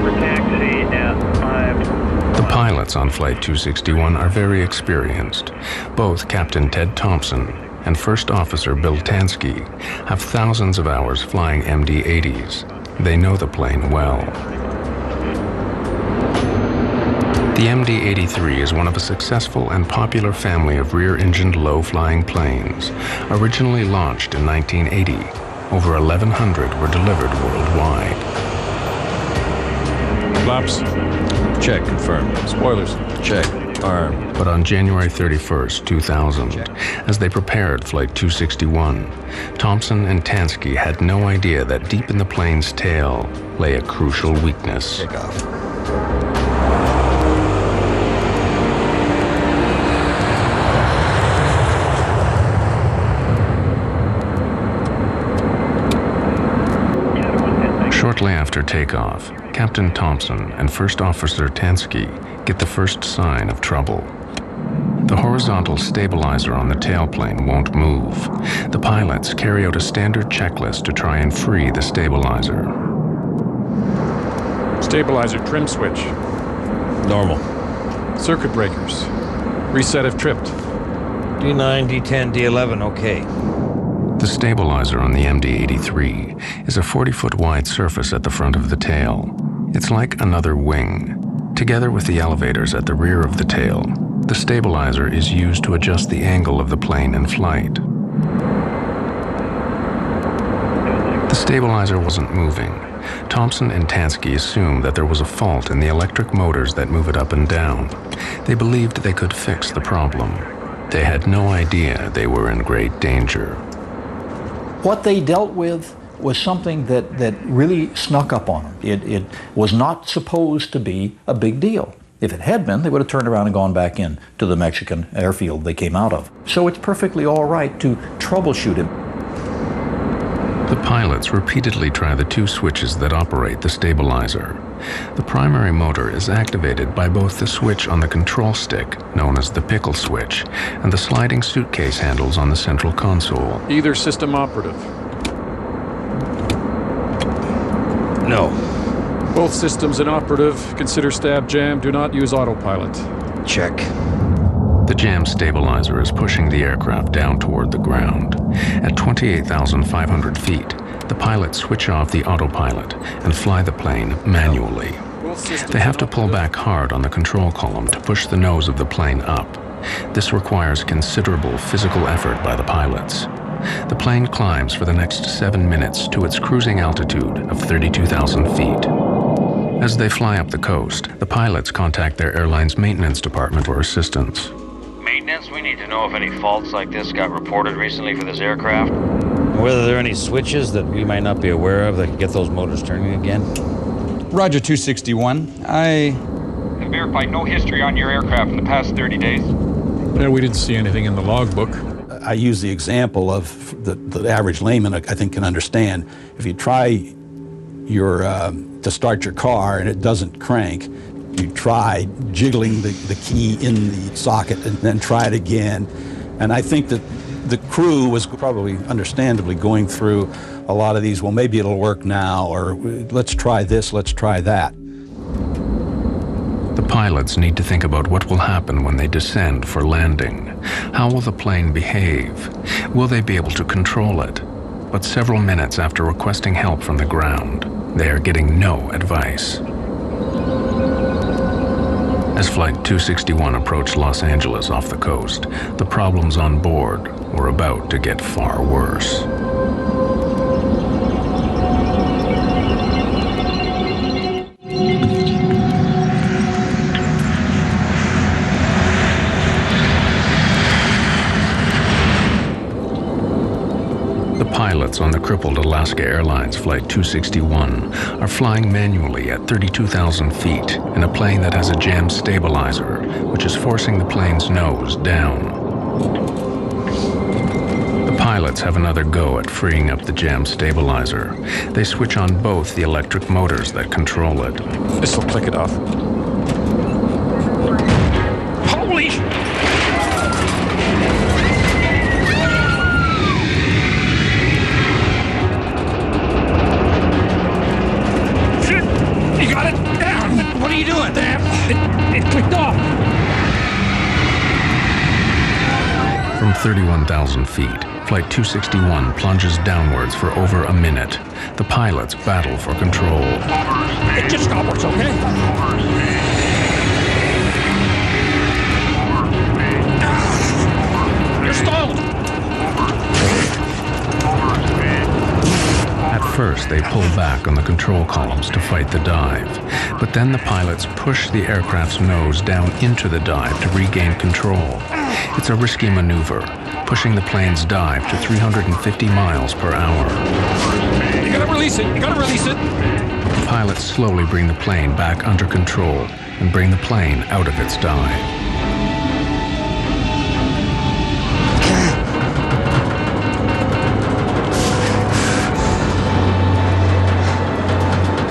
for taxi at 5. The pilots on Flight 261 are very experienced. Both Captain Ted Thompson and First Officer Bill Tansky have thousands of hours flying MD-80s. They know the plane well. The MD-83 is one of a successful and popular family of rear-engined low-flying planes. Originally launched in 1980, over 1,100 were delivered worldwide. Flaps. Check, confirmed. Spoilers. Check, armed. But on January 31st, 2000, as they prepared Flight 261, Thompson and Tansky had no idea that deep in the plane's tail lay a crucial weakness. Take off. Shortly after takeoff, Captain Thompson and First Officer Tansky get the first sign of trouble. The horizontal stabilizer on the tailplane won't move. The pilots carry out a standard checklist to try and free the stabilizer. Stabilizer trim switch. Normal. Circuit breakers. Reset if tripped. D9, D10, D11, okay. The stabilizer on the MD-83 is a 40-foot wide surface at the front of the tail. It's like another wing. Together with the elevators at the rear of the tail, the stabilizer is used to adjust the angle of the plane in flight. The stabilizer wasn't moving. Thompson and Tansky assumed that there was a fault in the electric motors that move it up and down. They believed they could fix the problem. They had no idea they were in great danger. What they dealt with was something that really snuck up on them. It was not supposed to be a big deal. If it had been, they would have turned around and gone back in to the Mexican airfield they came out of. So it's perfectly all right to troubleshoot it. The pilots repeatedly try the two switches that operate the stabilizer. The primary motor is activated by both the switch on the control stick, known as the pickle switch, and the sliding suitcase handles on the central console. Either system operative. No. Both systems inoperative. Consider stab jam. Do not use autopilot. Check. The jam stabilizer is pushing the aircraft down toward the ground. At 28,500 feet, the pilots switch off the autopilot and fly the plane manually. They have to pull back hard on the control column to push the nose of the plane up. This requires considerable physical effort by the pilots. The plane climbs for the next 7 minutes to its cruising altitude of 32,000 feet. As they fly up the coast, the pilots contact their airline's maintenance department for assistance. Maintenance, we need to know if any faults like this got reported recently for this aircraft. Whether there are any switches that we might not be aware of that can get those motors turning again? Roger 261. I Have verified no history on your aircraft in the past 30 days. Yeah, we didn't see anything in the logbook. I use the example of the average layman, I think, can understand. If you try to start your car and it doesn't crank, you try jiggling the key in the socket and then try it again. And I think that the crew was probably understandably going through a lot of these, well, maybe it'll work now, or let's try this, let's try that. The pilots need to think about what will happen when they descend for landing. How will the plane behave? Will they be able to control it? But several minutes after requesting help from the ground, they are getting no advice. As Flight 261 approached Los Angeles off the coast, the problems on board were about to get far worse. The pilots on the crippled Alaska Airlines Flight 261 are flying manually at 32,000 feet in a plane that has a jam stabilizer, which is forcing the plane's nose down. The pilots have another go at freeing up the jam stabilizer. They switch on both the electric motors that control it. This will click it off. Holy! Shit! You got it? you doing? Damn! It clicked off! From 31,000 feet, Flight 261 plunges downwards for over a minute. The pilots battle for control. It just stopped, okay? You're stalled! At first, they pull back on the control columns to fight the dive. But then the pilots push the aircraft's nose down into the dive to regain control. It's a risky maneuver, pushing the plane's dive to 350 miles per hour. You gotta release it! You gotta release it! The pilots slowly bring the plane back under control and bring the plane out of its dive.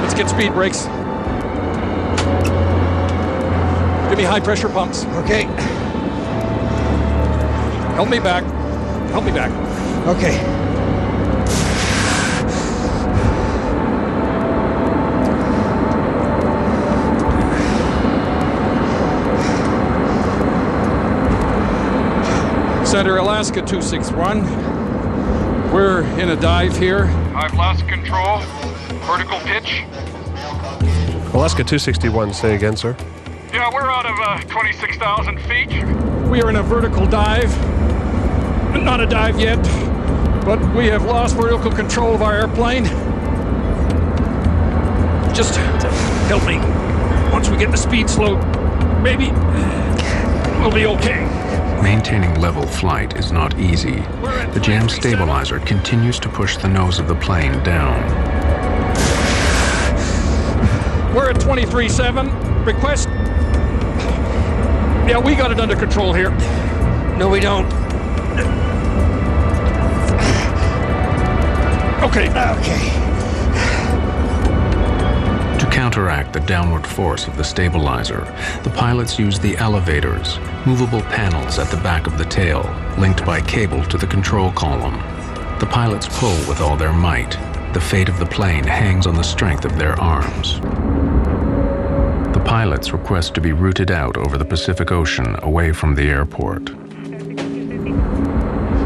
Let's get speed brakes. Give me high pressure pumps. Okay. Help me back. Help me back. Okay. Center Alaska 261. We're in a dive here. I've lost control. Vertical pitch. Alaska 261, say again, sir. Yeah, we're out of 26,000 feet. We are in a vertical dive. Not a dive yet, but we have lost vertical control of our airplane. Just help me. Once we get the speed slow, maybe we'll be okay. Maintaining level flight is not easy. The jam stabilizer continues to push the nose of the plane down. We're at 23.7. Request. Yeah, we got it under control here. No, we don't. Okay. Okay. To counteract the downward force of the stabilizer, the pilots use the elevators, movable panels at the back of the tail, linked by cable to the control column. The pilots pull with all their might. The fate of the plane hangs on the strength of their arms. The pilots request to be routed out over the Pacific Ocean away from the airport.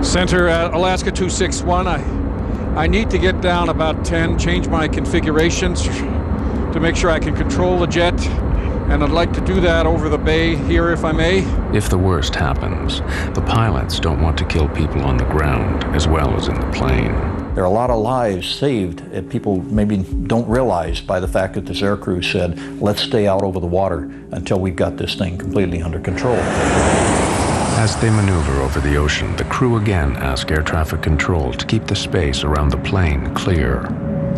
Center Alaska 261. I need to get down about 10, change my configurations to make sure I can control the jet, and I'd like to do that over the bay here if I may. If the worst happens, the pilots don't want to kill people on the ground as well as in the plane. There are a lot of lives saved that people maybe don't realize by the fact that this aircrew said, let's stay out over the water until we've got this thing completely under control. As they maneuver over the ocean, the crew again ask air traffic control to keep the space around the plane clear.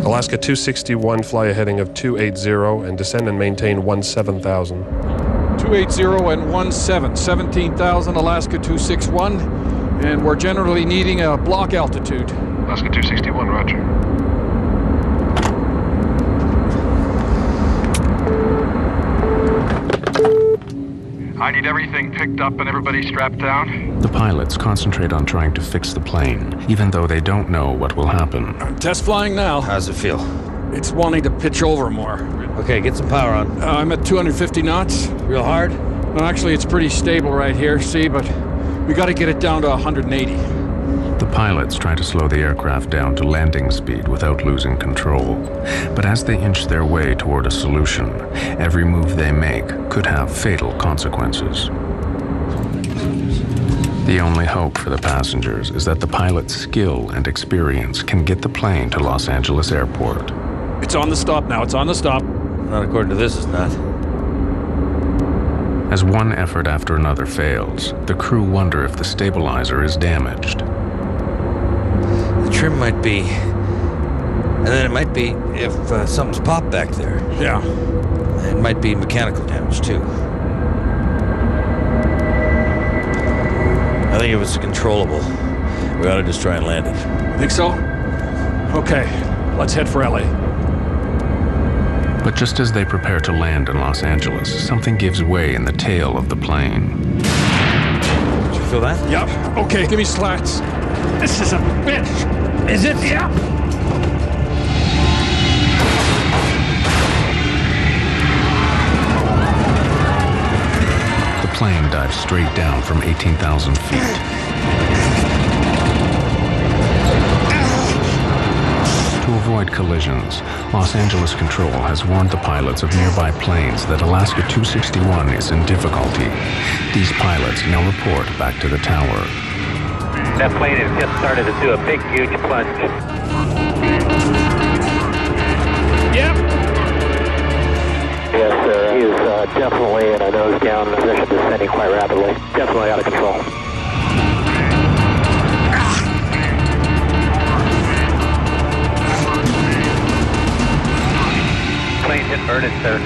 Alaska 261, fly a heading of 280 and descend and maintain 17,000. 280 and 17,000 Alaska 261, and we're generally needing a block altitude. Alaska 261, roger. I need everything picked up and everybody strapped down. The pilots concentrate on trying to fix the plane, even though they don't know what will happen. Test flying now. How's it feel? It's wanting to pitch over more. Okay, get some power on. I'm at 250 knots. Real hard? No, actually, it's pretty stable right here, see, but we got to get it down to 180. The pilots try to slow the aircraft down to landing speed without losing control. But as they inch their way toward a solution, every move they make could have fatal consequences. The only hope for the passengers is that the pilot's skill and experience can get the plane to Los Angeles Airport. It's on the stop now, it's on the stop. Not according to this, it's not. As one effort after another fails, the crew wonder if the stabilizer is damaged. The trim might be, and then it might be if something's popped back there. Yeah. It might be mechanical damage too. I think if it's controllable, we ought to just try and land it. Think so? Okay, let's head for LA. But just as they prepare to land in Los Angeles, something gives way in the tail of the plane. Did you feel that? Yep. Okay, give me slats. This is a bitch. Is it? Yeah. nosedive straight down from 18,000 feet. To avoid collisions, Los Angeles Control has warned the pilots of nearby planes that Alaska 261 is in difficulty. These pilots now report back to the tower. That plane has just started to do a big, huge plunge. Yep. Yes, sir. He is definitely in a nose-down position, descending quite rapidly. Definitely out of control. Plane's inverted, sir.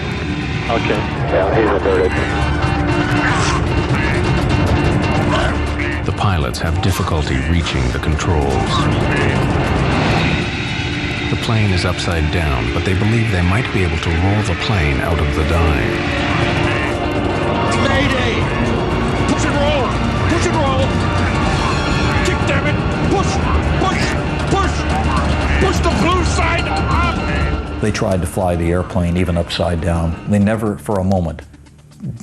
Okay. Yeah, he's inverted. The pilots have difficulty reaching the controls. The plane is upside down, but they believe they might be able to roll the plane out of the dive. Mayday! Push and roll! Push and roll! Kick, damn it! Push! Push! Push! Push the blue side up! They tried to fly the airplane even upside down. They never for a moment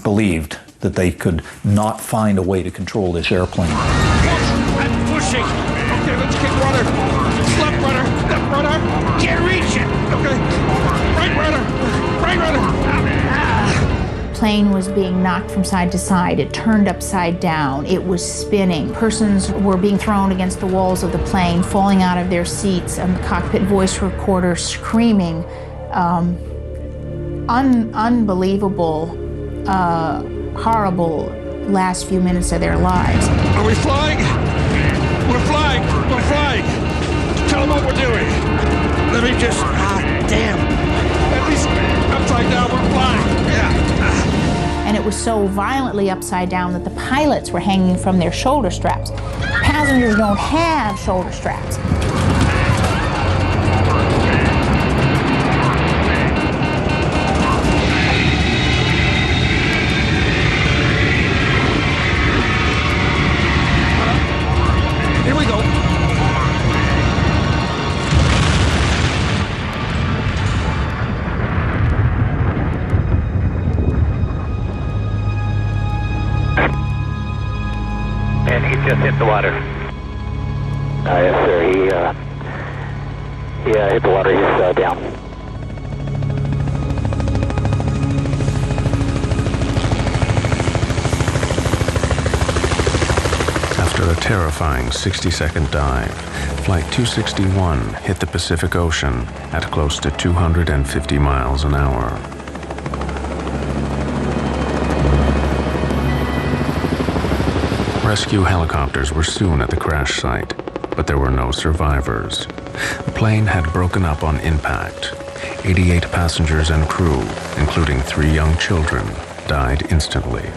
believed that they could not find a way to control this airplane. Push! I'm pushing! Okay, let's kick rudder! Left rudder! Left rudder! Can't reach it! Okay! Right rudder! Right rudder! Plane was being knocked from side to side. It turned upside down. It was spinning. Persons were being thrown against the walls of the plane, falling out of their seats, and the cockpit voice recorder screaming unbelievable, horrible last few minutes of their lives. Are we flying? We're flying! We're flying! Tell them what we're doing. Let me just... damn. At least upside down, we're flying. Yeah. And it was so violently upside down that the pilots were hanging from their shoulder straps. Passengers don't have shoulder straps. Here we go. And he just hit the water. Yes, sir. He hit the water. He's down. After a terrifying 60-second dive, Flight 261 hit the Pacific Ocean at close to 250 miles an hour. Rescue helicopters were soon at the crash site, but there were no survivors. The plane had broken up on impact. 88 passengers and crew, including 3 young children, died instantly.